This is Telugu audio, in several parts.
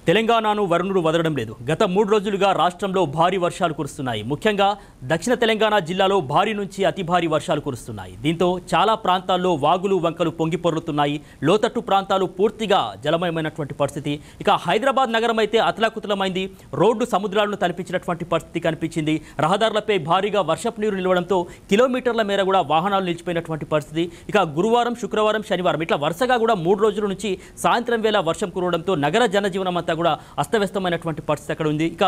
తెలంగాణను వరుణుడు వదలడం లేదు. గత 3 రోజులుగా రాష్ట్రంలో భారీ వర్షాలు కురుస్తున్నాయి. ముఖ్యంగా దక్షిణ తెలంగాణ జిల్లాలో భారీ నుంచి అతి భారీ వర్షాలు కురుస్తున్నాయి. దీంతో చాలా ప్రాంతాల్లో వాగులు వంకలు పొంగి పొర్లుతున్నాయి. లోతట్టు ప్రాంతాలు పూర్తిగా జలమయమైనటువంటి పరిస్థితి. ఇక హైదరాబాద్ నగరం అయితే అతలాకుతలమైంది. రోడ్డు సముద్రాలను తలపించినటువంటి పరిస్థితి కనిపించింది. రహదారులపై భారీగా వర్షపు నీరు నిలవడంతో కిలోమీటర్ల మేర కూడా వాహనాలు నిలిచిపోయినటువంటి పరిస్థితి. ఇక గురువారం, శుక్రవారం, శనివారం ఇట్లా వరుసగా కూడా 3 రోజుల నుంచి సాయంత్రం వేళ వర్షం కురవడంతో నగర జనజీవనం కూడా అస్తవ్యస్తమైనటువంటి పరిస్థితి అక్కడ ఉంది. ఇక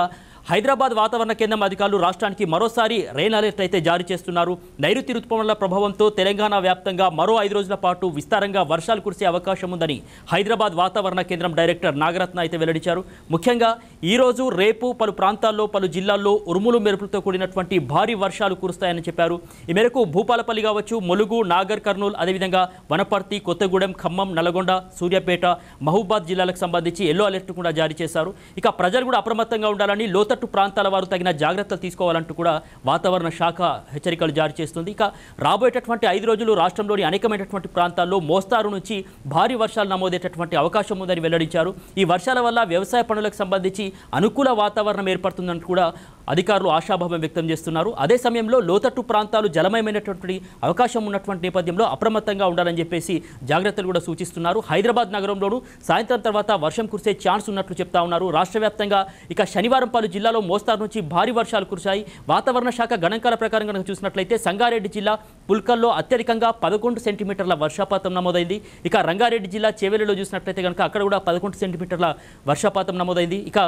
హైదరాబాద్ వాతావరణ కేంద్రం అధికారులు రాష్ట్రానికి మరోసారి రెయిన్ అలర్ట్ అయితే జారీ చేస్తున్నారు. నైరుతి రుతుపవనాల ప్రభావంతో తెలంగాణ వ్యాప్తంగా మరో 5 రోజుల పాటు విస్తారంగా వర్షాలు కురిసే అవకాశం ఉందని హైదరాబాద్ వాతావరణ కేంద్రం డైరెక్టర్ నాగరత్న అయితే వెల్లడించారు. ముఖ్యంగా ఈ రోజు, రేపు పలు ప్రాంతాల్లో, పలు జిల్లాల్లో ఉరుములు మెరుపులతో కూడినటువంటి భారీ వర్షాలు కురుస్తాయని చెప్పారు. ఈ మేరకు భూపాలపల్లి కావచ్చు, ములుగు, నాగర్ కర్నూలు, అదేవిధంగా వనపర్తి, కొత్తగూడెం, ఖమ్మం, నల్గొండ, సూర్యాపేట, మహబూబాద్ జిల్లాలకు సంబంధించి ఎల్లో అలర్ట్ కూడా జారీ చేశారు. ఇక ప్రజలు కూడా అప్రమత్తంగా ఉండాలని, లోతట్టు ప్రాంతాల వారు తగిన జాగ్రత్తలు తీసుకోవాలంటూ కూడా వాతావరణ శాఖ హెచ్చరికలు జారీ చేస్తుంది. ఇక రాబోయేటటువంటి 5 రోజులు రాష్ట్రంలోని అనేకమైనటువంటి ప్రాంతాల్లో మోస్తారు నుంచి భారీ వర్షాలు నమోదేటటువంటి అవకాశం ఉందని వెల్లడించారు. ఈ వర్షాల వల్ల వ్యవసాయ పనులకు సంబంధించి అనుకూల వాతావరణం ఏర్పడుతుందని కూడా అధికారులు ఆశాభావం వ్యక్తం చేస్తున్నారు. అదే సమయంలో లోతట్టు ప్రాంతాలు జలమయమైనటువంటి అవకాశం ఉన్నటువంటి నేపథ్యంలో అప్రమత్తంగా ఉండాలని చెప్పేసి జాగ్రత్తలు కూడా సూచిస్తున్నారు. హైదరాబాద్ నగరంలోనూ సాయంత్రం తర్వాత వర్షం కురిసే ఛాన్స్ ఉన్నట్లు చెప్తా ఉన్నారు. రాష్ట్ర వ్యాప్తంగా ఇక శనివారం పలు జిల్లాలో మోస్తారు నుంచి భారీ వర్షాలు కురిశాయి. వాతావరణ శాఖ గణాంకాల ప్రకారం కనుక చూసినట్లయితే సంగారెడ్డి జిల్లా పుల్కల్లో అత్యధికంగా 11 సెంటీమీటర్ల వర్షపాతం నమోదైంది. ఇక రంగారెడ్డి జిల్లా చేవెళ్లలో చూసినట్లయితే కనుక అక్కడ కూడా 11 సెంటీమీటర్ల వర్షపాతం నమోదైంది. ఇక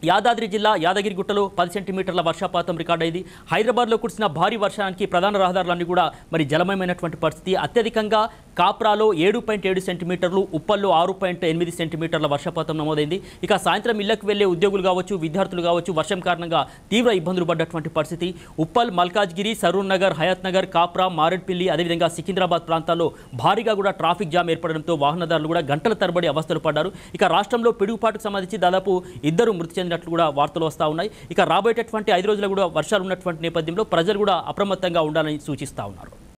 యాదాద్రి జిల్లా యాదగిరిగుట్టలో 10 సెంటీమీటర్ల వర్షపాతం రికార్డైంది. హైదరాబాద్లో కురిసిన భారీ వర్షానికి ప్రధాన రహదారులన్నీ కూడా మరి జలమయమైనటువంటి పరిస్థితి. అత్యధికంగా కాప్రాలో 7.7 సెంటీమీటర్లు, ఉప్పల్లో 6.8 సెంటీమీటర్ల వర్షపాతం నమోదైంది. ఇక సాయంత్రం ఇళ్లకు వెళ్లే ఉద్యోగులు కావచ్చు, విద్యార్థులు కావచ్చు వర్షం కారణంగా తీవ్ర ఇబ్బందులు పడ్డటువంటి పరిస్థితి. ఉప్పల్, మల్కాజ్గిరి, సరూర్ నగర్, హయత్ నగర్, కాప్రా, మారేడ్పల్లి, అదేవిధంగా సికింద్రాబాద్ ప్రాంతాల్లో భారీగా కూడా ట్రాఫిక్ జామ్ ఏర్పడడంతో వాహనదారులు కూడా గంటల తరబడి అవస్థలు పడ్డారు. ఇక రాష్ట్రంలో పిడుగుపాటుకు సంబంధించి దాదాపు 2 మృతి చెందినట్లు కూడా వార్తలు వస్తూ ఉన్నాయి. ఇక రాబోయేటటువంటి 5 రోజులు కూడా వర్షాలు ఉన్నటువంటి నేపథ్యంలో ప్రజలు కూడా అప్రమత్తంగా ఉండాలని సూచిస్తూ ఉన్నారు.